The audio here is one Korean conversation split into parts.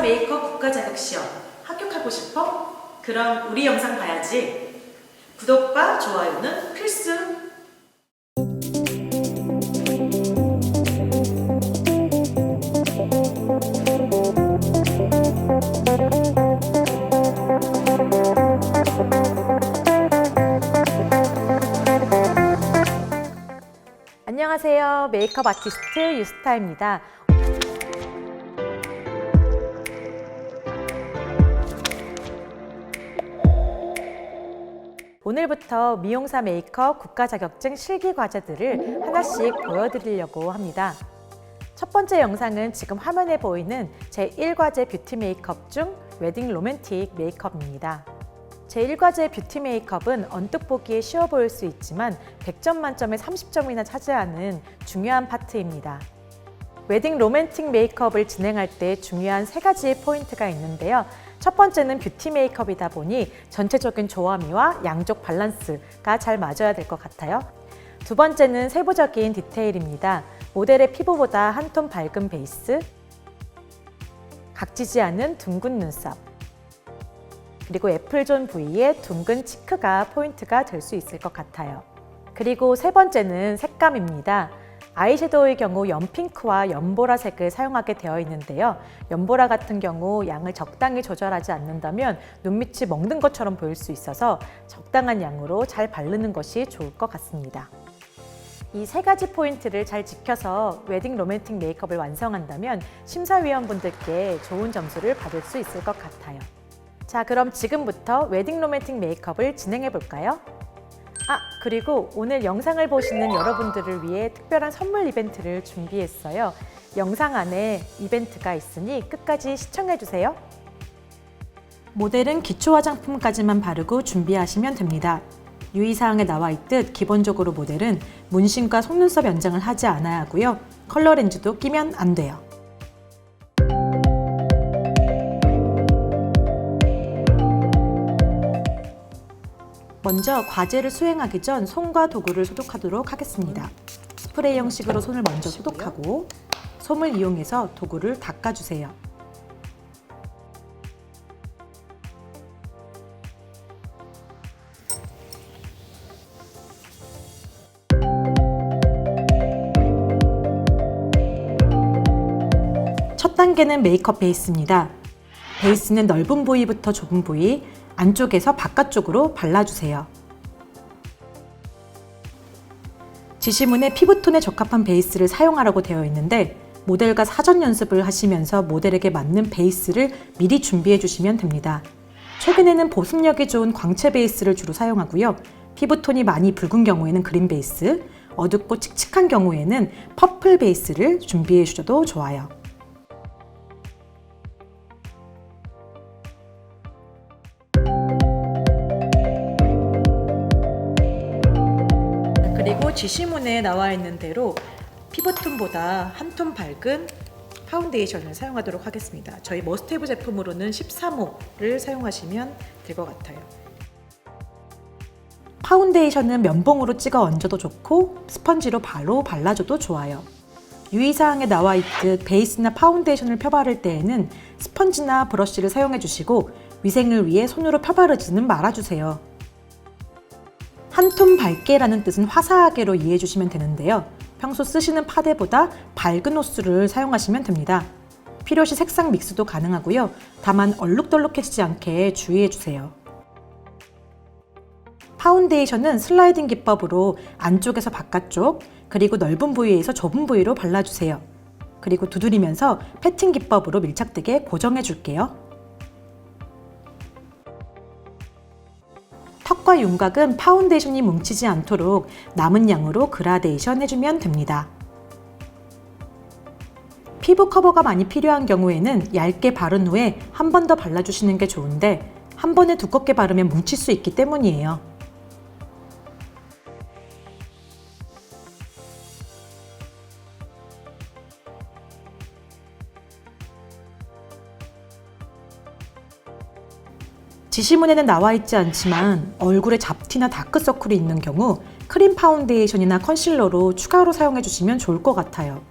메이크업 국가자격시험 합격하고 싶어? 그럼 우리 영상 봐야지. 구독과 좋아요는 필수! 안녕하세요. 메이크업 아티스트 유스타입니다. 오늘부터 미용사 메이크업 국가자격증 실기 과제들을 하나씩 보여드리려고 합니다. 첫 번째 영상은 지금 화면에 보이는 제1과제 뷰티 메이크업 중 웨딩 로맨틱 메이크업입니다. 제1과제 뷰티 메이크업은 언뜻 보기에 쉬워 보일 수 있지만 100점 만점에 30점이나 차지하는 중요한 파트입니다. 웨딩 로맨틱 메이크업을 진행할 때 중요한 3가지 포인트가 있는데요. 첫 번째는 뷰티 메이크업이다 보니 전체적인 조화미와 양쪽 밸런스가 잘 맞아야 될 것 같아요. 두 번째는 세부적인 디테일입니다. 모델의 피부보다 한 톤 밝은 베이스, 각지지 않은 둥근 눈썹, 그리고 애플존 부위의 둥근 치크가 포인트가 될 수 있을 것 같아요. 그리고 세 번째는 색감입니다. 아이섀도우의 경우 연핑크와 연보라색을 사용하게 되어 있는데요. 연보라 같은 경우 양을 적당히 조절하지 않는다면 눈밑이 먹는 것처럼 보일 수 있어서 적당한 양으로 잘 바르는 것이 좋을 것 같습니다. 이 3가지 포인트를 잘 지켜서 웨딩 로맨틱 메이크업을 완성한다면 심사위원분들께 좋은 점수를 받을 수 있을 것 같아요. 자, 그럼 지금부터 웨딩 로맨틱 메이크업을 진행해 볼까요? 그리고 오늘 영상을 보시는 여러분들을 위해 특별한 선물 이벤트를 준비했어요. 영상 안에 이벤트가 있으니 끝까지 시청해 주세요. 모델은 기초 화장품까지만 바르고 준비하시면 됩니다. 유의사항에 나와 있듯 기본적으로 모델은 문신과 속눈썹 연장을 하지 않아야 하고요. 컬러 렌즈도 끼면 안 돼요. 먼저 과제를 수행하기 전 손과 도구를 소독하도록 하겠습니다. 스프레이 형식으로 손을 먼저 소독하고 솜을 이용해서 도구를 닦아주세요. 첫 단계는 메이크업 베이스입니다. 베이스는 넓은 부위부터 좁은 부위, 안쪽에서 바깥쪽으로 발라주세요. 지시문에 피부톤에 적합한 베이스를 사용하라고 되어 있는데 모델과 사전 연습을 하시면서 모델에게 맞는 베이스를 미리 준비해 주시면 됩니다. 최근에는 보습력이 좋은 광채 베이스를 주로 사용하고요. 피부톤이 많이 붉은 경우에는 그린 베이스, 어둡고 칙칙한 경우에는 퍼플 베이스를 준비해 주셔도 좋아요. 그리고 지시문에 나와 있는 대로 피부톤보다 한 톤 밝은 파운데이션을 사용하도록 하겠습니다. 저희 머스테이브 제품으로는 13호를 사용하시면 될 것 같아요. 파운데이션은 면봉으로 찍어 얹어도 좋고 스펀지로 바로 발라줘도 좋아요. 유의사항에 나와 있듯 베이스나 파운데이션을 펴바를 때에는 스펀지나 브러쉬를 사용해 주시고 위생을 위해 손으로 펴바르지는 말아주세요. 한 톤 밝게라는 뜻은 화사하게로 이해해 주시면 되는데요. 평소 쓰시는 파데보다 밝은 호수를 사용하시면 됩니다. 필요시 색상 믹스도 가능하고요. 다만 얼룩덜룩해지지 않게 주의해 주세요. 파운데이션은 슬라이딩 기법으로 안쪽에서 바깥쪽, 그리고 넓은 부위에서 좁은 부위로 발라주세요. 그리고 두드리면서 패팅 기법으로 밀착되게 고정해 줄게요. 턱과 윤곽은 파운데이션이 뭉치지 않도록 남은 양으로 그라데이션 해주면 됩니다. 피부 커버가 많이 필요한 경우에는 얇게 바른 후에 한 번 더 발라주시는 게 좋은데 한 번에 두껍게 바르면 뭉칠 수 있기 때문이에요. 지시문에는 나와 있지 않지만 얼굴에 잡티나 다크서클이 있는 경우 크림 파운데이션이나 컨실러로 추가로 사용해 주시면 좋을 것 같아요.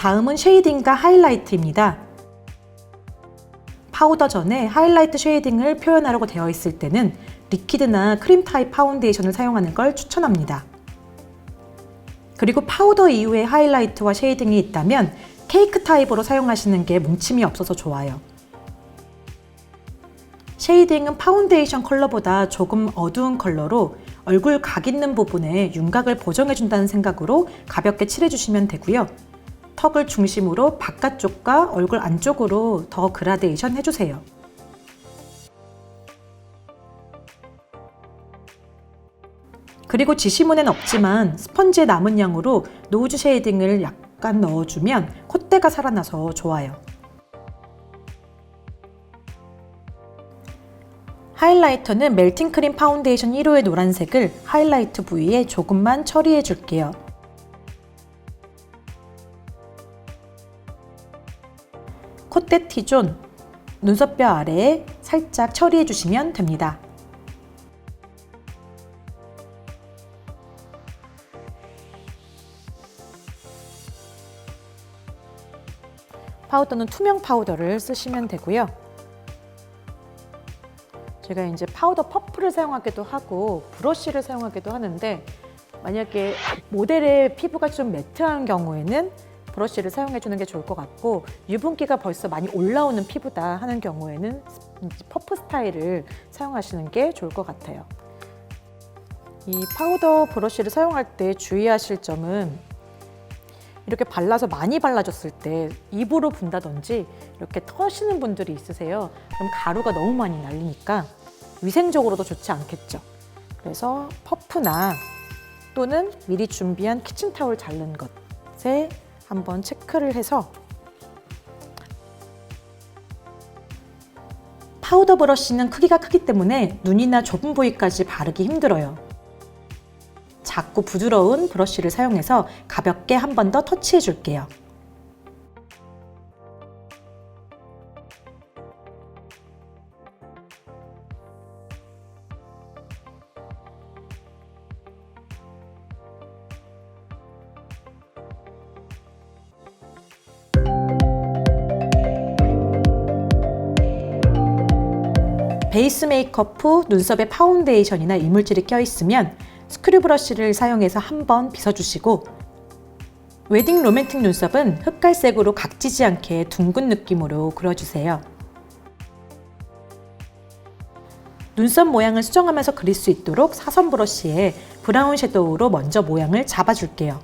다음은 쉐이딩과 하이라이트입니다. 파우더 전에 하이라이트 쉐이딩을 표현하려고 되어 있을 때는 리퀴드나 크림 타입 파운데이션을 사용하는 걸 추천합니다. 그리고 파우더 이후에 하이라이트와 쉐이딩이 있다면 케이크 타입으로 사용하시는 게 뭉침이 없어서 좋아요. 쉐이딩은 파운데이션 컬러보다 조금 어두운 컬러로 얼굴 각 있는 부분에 윤곽을 보정해준다는 생각으로 가볍게 칠해주시면 되고요. 턱을 중심으로 바깥쪽과 얼굴 안쪽으로 더 그라데이션 해주세요. 그리고 지시문엔 없지만 스펀지의 남은 양으로 노즈 쉐이딩을 약간 넣어주면 콧대가 살아나서 좋아요. 하이라이터는 멜팅 크림 파운데이션 1호의 노란색을 하이라이트 부위에 조금만 처리해 줄게요. 콧대 T존, 눈썹뼈 아래에 살짝 처리해 주시면 됩니다. 파우더는 투명 파우더를 쓰시면 되고요. 제가 이제 파우더 퍼프를 사용하기도 하고 브러쉬를 사용하기도 하는데, 만약에 모델의 피부가 좀 매트한 경우에는 브러쉬를 사용해 주는 게 좋을 것 같고, 유분기가 벌써 많이 올라오는 피부다 하는 경우에는 퍼프 스타일을 사용하시는 게 좋을 것 같아요. 이 파우더 브러쉬를 사용할 때 주의하실 점은, 이렇게 발라서 많이 발라줬을 때 입으로 분다든지 이렇게 터시는 분들이 있으세요. 그럼 가루가 너무 많이 날리니까 위생적으로도 좋지 않겠죠. 그래서 퍼프나 또는 미리 준비한 키친타올 자른 것에 한번 체크를 해서, 파우더 브러쉬는 크기가 크기 때문에 눈이나 좁은 부위까지 바르기 힘들어요. 작고 부드러운 브러쉬를 사용해서 가볍게 한 번 더 터치해 줄게요. 베이스 메이크업 후 눈썹에 파운데이션이나 이물질이 껴있으면 스크류 브러쉬를 사용해서 한번 빗어주시고, 웨딩 로맨틱 눈썹은 흑갈색으로 각지지 않게 둥근 느낌으로 그려주세요. 눈썹 모양을 수정하면서 그릴 수 있도록 사선 브러쉬에 브라운 섀도우로 먼저 모양을 잡아줄게요.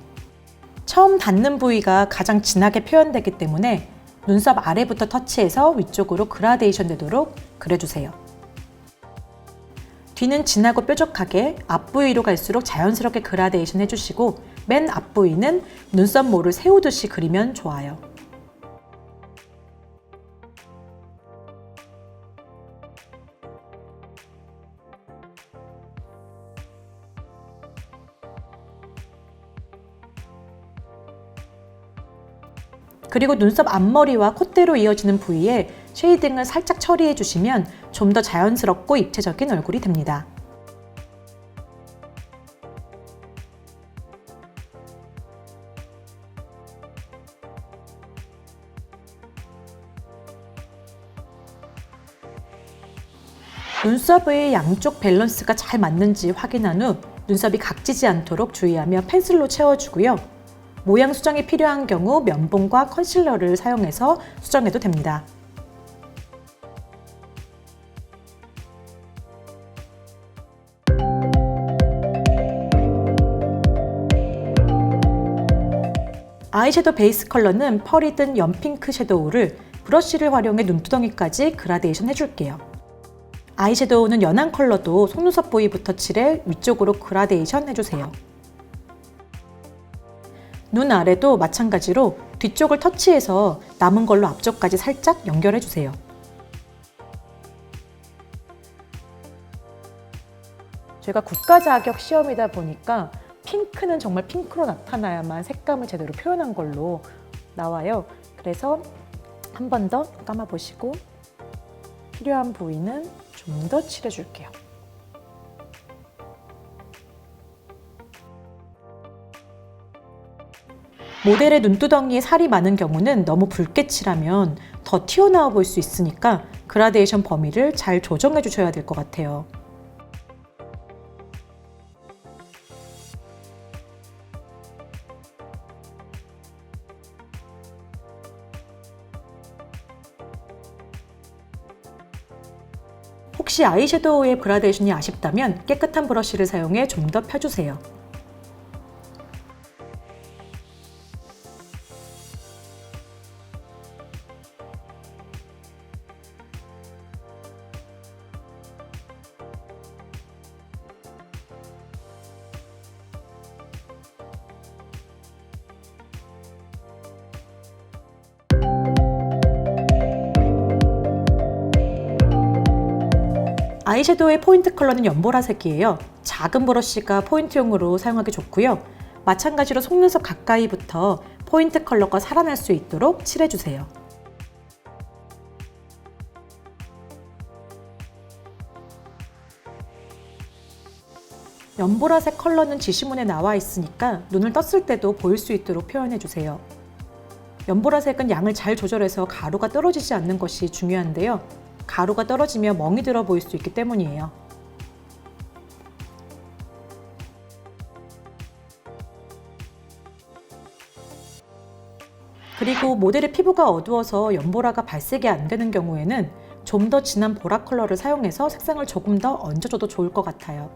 처음 닿는 부위가 가장 진하게 표현되기 때문에 눈썹 아래부터 터치해서 위쪽으로 그라데이션 되도록 그려주세요. 뒤는 진하고 뾰족하게, 앞부위로 갈수록 자연스럽게 그라데이션 해주시고, 맨 앞부위는 눈썹 모를 세우듯이 그리면 좋아요. 그리고 눈썹 앞머리와 콧대로 이어지는 부위에 쉐이딩을 살짝 처리해 주시면 좀 더 자연스럽고 입체적인 얼굴이 됩니다. 눈썹의 양쪽 밸런스가 잘 맞는지 확인한 후 눈썹이 각지지 않도록 주의하며 펜슬로 채워주고요. 모양 수정이 필요한 경우 면봉과 컨실러를 사용해서 수정해도 됩니다. 아이섀도우 베이스 컬러는 펄이든 연핑크 섀도우를 브러쉬를 활용해 눈두덩이까지 그라데이션 해줄게요. 아이섀도우는 연한 컬러도 속눈썹 부위부터 칠해 위쪽으로 그라데이션 해주세요. 눈 아래도 마찬가지로 뒤쪽을 터치해서 남은 걸로 앞쪽까지 살짝 연결해주세요. 제가 국가 자격 시험이다 보니까 핑크는 정말 핑크로 나타나야만 색감을 제대로 표현한 걸로 나와요. 그래서 한 번 더 감아보시고 필요한 부위는 좀 더 칠해줄게요. 모델의 눈두덩이에 살이 많은 경우는 너무 붉게 칠하면 더 튀어나와 보일 수 있으니까 그라데이션 범위를 잘 조정해 주셔야 될 것 같아요. 혹시 아이섀도우의 그라데이션이 아쉽다면 깨끗한 브러쉬를 사용해 좀 더 펴주세요. 아이섀도우의 포인트 컬러는 연보라색이에요. 작은 브러쉬가 포인트용으로 사용하기 좋고요. 마찬가지로 속눈썹 가까이부터 포인트 컬러가 살아날 수 있도록 칠해주세요. 연보라색 컬러는 지시문에 나와 있으니까 눈을 떴을 때도 보일 수 있도록 표현해주세요. 연보라색은 양을 잘 조절해서 가루가 떨어지지 않는 것이 중요한데요. 가루가 떨어지면 멍이 들어 보일 수 있기 때문이에요. 그리고 모델의 피부가 어두워서 연보라가 발색이 안 되는 경우에는 좀 더 진한 보라 컬러를 사용해서 색상을 조금 더 얹어줘도 좋을 것 같아요.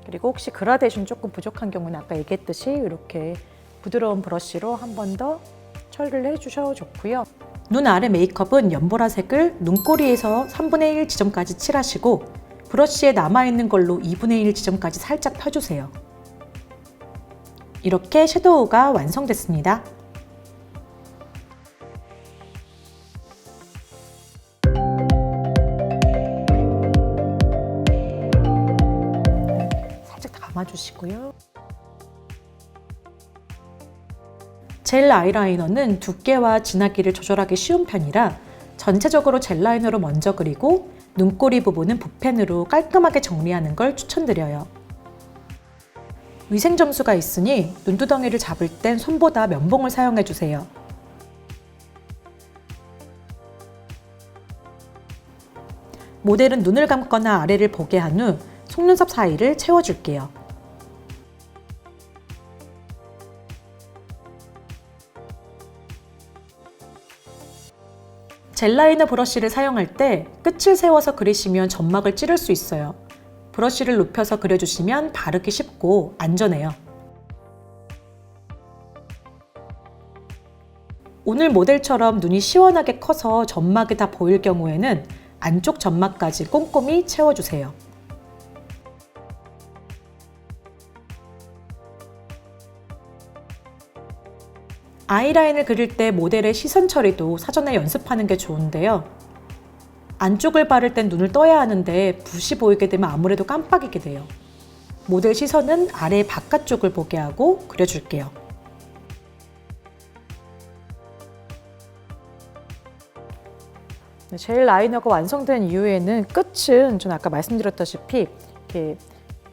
그리고 혹시 그라데이션 조금 부족한 경우는 아까 얘기했듯이 이렇게 부드러운 브러쉬로 한 번 더 처리를 해주셔도 좋고요. 눈 아래 메이크업은 연보라색을 눈꼬리에서 3분의 1 지점까지 칠하시고 브러쉬에 남아있는 걸로 2분의 1 지점까지 살짝 펴주세요. 이렇게 섀도우가 완성됐습니다. 살짝 감아주시고요. 젤 아이라이너는 두께와 진하기를 조절하기 쉬운 편이라 전체적으로 젤 라이너로 먼저 그리고 눈꼬리 부분은 붓펜으로 깔끔하게 정리하는 걸 추천드려요. 위생 점수가 있으니 눈두덩이를 잡을 땐 손보다 면봉을 사용해주세요. 모델은 눈을 감거나 아래를 보게 한 후 속눈썹 사이를 채워줄게요. 젤 라이너 브러쉬를 사용할 때 끝을 세워서 그리시면 점막을 찌를 수 있어요. 브러쉬를 눕혀서 그려주시면 바르기 쉽고 안전해요. 오늘 모델처럼 눈이 시원하게 커서 점막이 다 보일 경우에는 안쪽 점막까지 꼼꼼히 채워주세요. 아이라인을 그릴 때 모델의 시선 처리도 사전에 연습하는 게 좋은데요. 안쪽을 바를 땐 눈을 떠야 하는데 붓이 보이게 되면 아무래도 깜빡이게 돼요. 모델 시선은 아래 바깥쪽을 보게 하고 그려줄게요. 젤 라이너가 완성된 이후에는 끝은 전 아까 말씀드렸다시피 이렇게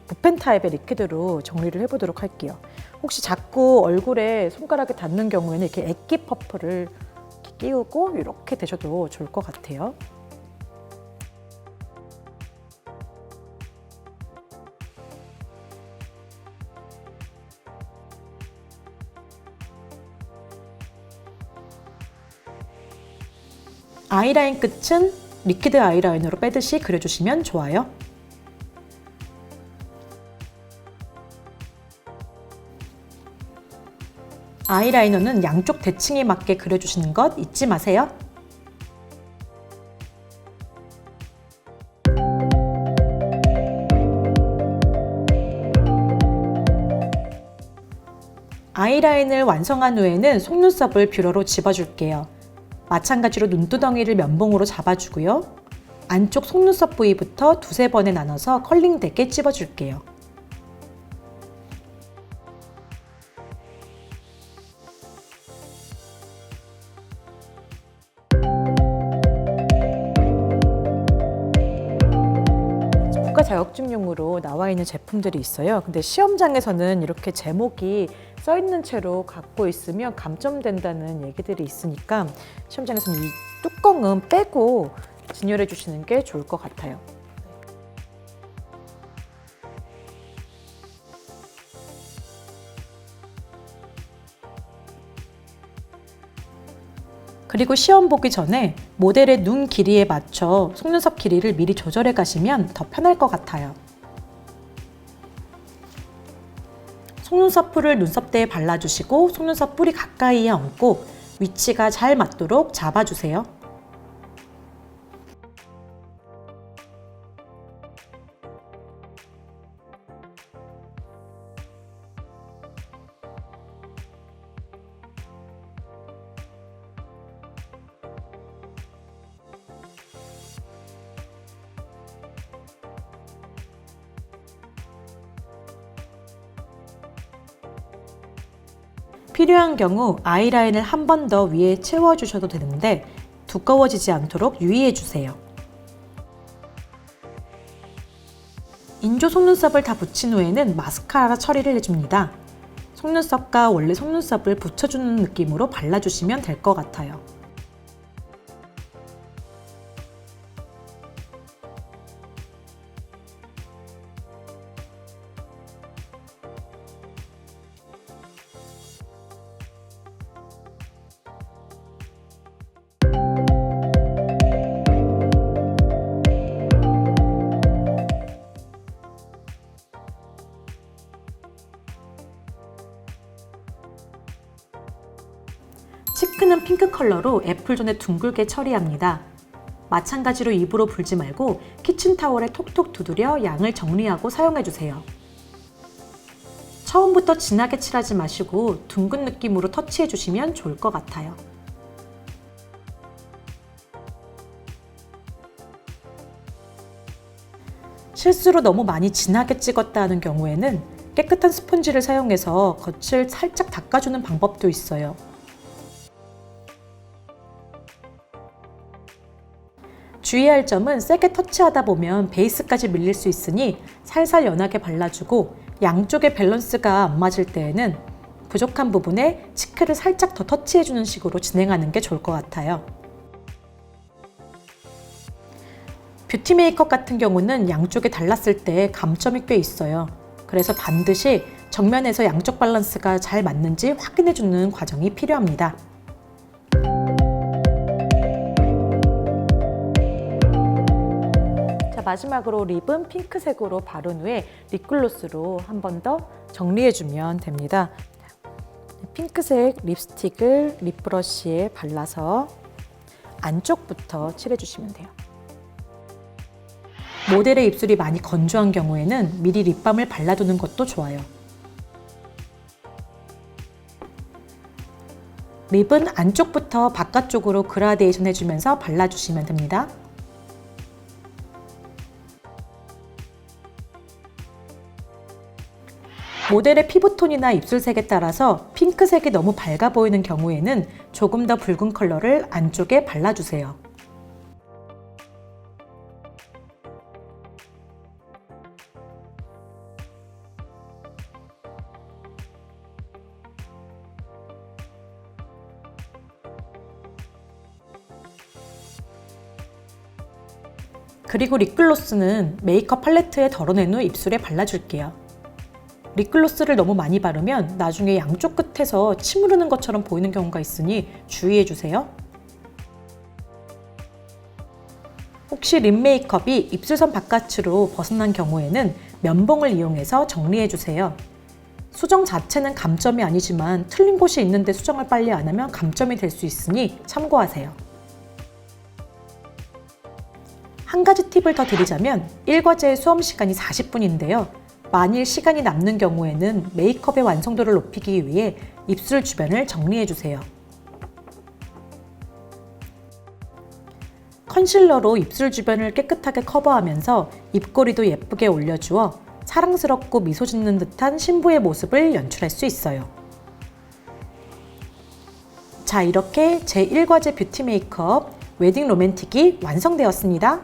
붓펜 타입의 리퀴드로 정리를 해보도록 할게요. 혹시 자꾸 얼굴에 손가락이 닿는 경우에는 이렇게 액기 퍼프를 이렇게 끼우고 이렇게 대셔도 좋을 것 같아요. 아이라인 끝은 리퀴드 아이라이너로 빼듯이 그려주시면 좋아요. 아이라이너는 양쪽 대칭에 맞게 그려주시는 것 잊지 마세요. 아이라인을 완성한 후에는 속눈썹을 뷰러로 집어줄게요. 마찬가지로 눈두덩이를 면봉으로 잡아주고요. 안쪽 속눈썹 부위부터 두세 번에 나눠서 컬링되게 찝어줄게요. 자격증용으로 나와 있는 제품들이 있어요. 근데 시험장에서는 이렇게 제목이 써 있는 채로 갖고 있으면 감점된다는 얘기들이 있으니까 시험장에서는 이 뚜껑은 빼고 진열해 주시는 게 좋을 것 같아요. 그리고 시험 보기 전에 모델의 눈 길이에 맞춰 속눈썹 길이를 미리 조절해 가시면 더 편할 것 같아요. 속눈썹 풀을 눈썹대에 발라주시고 속눈썹 뿌리 가까이에 얹고 위치가 잘 맞도록 잡아주세요. 필요한 경우 아이라인을 한 번 더 위에 채워주셔도 되는데 두꺼워지지 않도록 유의해주세요. 인조 속눈썹을 다 붙인 후에는 마스카라 처리를 해줍니다. 속눈썹과 원래 속눈썹을 붙여주는 느낌으로 발라주시면 될 것 같아요. 치크는 핑크 컬러로 애플존에 둥글게 처리합니다. 마찬가지로 입으로 불지 말고 키친타월에 톡톡 두드려 양을 정리하고 사용해주세요. 처음부터 진하게 칠하지 마시고 둥근 느낌으로 터치해주시면 좋을 것 같아요. 실수로 너무 많이 진하게 찍었다 하는 경우에는 깨끗한 스펀지를 사용해서 겉을 살짝 닦아주는 방법도 있어요. 주의할 점은 세게 터치하다 보면 베이스까지 밀릴 수 있으니 살살 연하게 발라주고 양쪽의 밸런스가 안 맞을 때에는 부족한 부분에 치크를 살짝 더 터치해주는 식으로 진행하는 게 좋을 것 같아요. 뷰티 메이크업 같은 경우는 양쪽에 달랐을 때 감점이 꽤 있어요. 그래서 반드시 정면에서 양쪽 밸런스가 잘 맞는지 확인해주는 과정이 필요합니다. 마지막으로 립은 핑크색으로 바른 후에 립글로스로 한 번 더 정리해주면 됩니다. 핑크색 립스틱을 립브러쉬에 발라서 안쪽부터 칠해주시면 돼요. 모델의 입술이 많이 건조한 경우에는 미리 립밤을 발라두는 것도 좋아요. 립은 안쪽부터 바깥쪽으로 그라데이션 해주면서 발라주시면 됩니다. 모델의 피부톤이나 입술색에 따라서 핑크색이 너무 밝아 보이는 경우에는 조금 더 붉은 컬러를 안쪽에 발라주세요. 그리고 립글로스는 메이크업 팔레트에 덜어낸 후 입술에 발라줄게요. 립글로스를 너무 많이 바르면 나중에 양쪽 끝에서 침 흐르는 것처럼 보이는 경우가 있으니 주의해주세요. 혹시 립 메이크업이 입술선 바깥으로 벗어난 경우에는 면봉을 이용해서 정리해주세요. 수정 자체는 감점이 아니지만 틀린 곳이 있는데 수정을 빨리 안 하면 감점이 될 수 있으니 참고하세요. 한 가지 팁을 더 드리자면 1과제의 수험 시간이 40분인데요. 만일 시간이 남는 경우에는 메이크업의 완성도를 높이기 위해 입술 주변을 정리해주세요. 컨실러로 입술 주변을 깨끗하게 커버하면서 입꼬리도 예쁘게 올려주어 사랑스럽고 미소 짓는 듯한 신부의 모습을 연출할 수 있어요. 자, 이렇게 제1과제 뷰티 메이크업 웨딩 로맨틱이 완성되었습니다.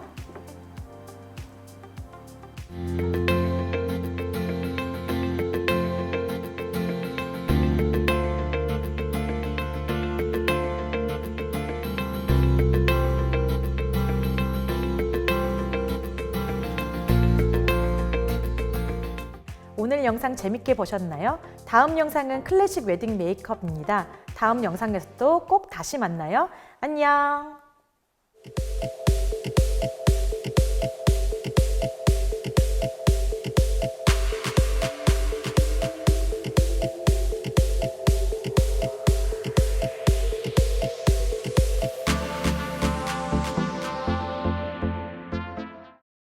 오늘 영상 재밌게 보셨나요? 다음 영상은 클래식 웨딩 메이크업입니다. 다음 영상에서도 꼭 다시 만나요. 안녕!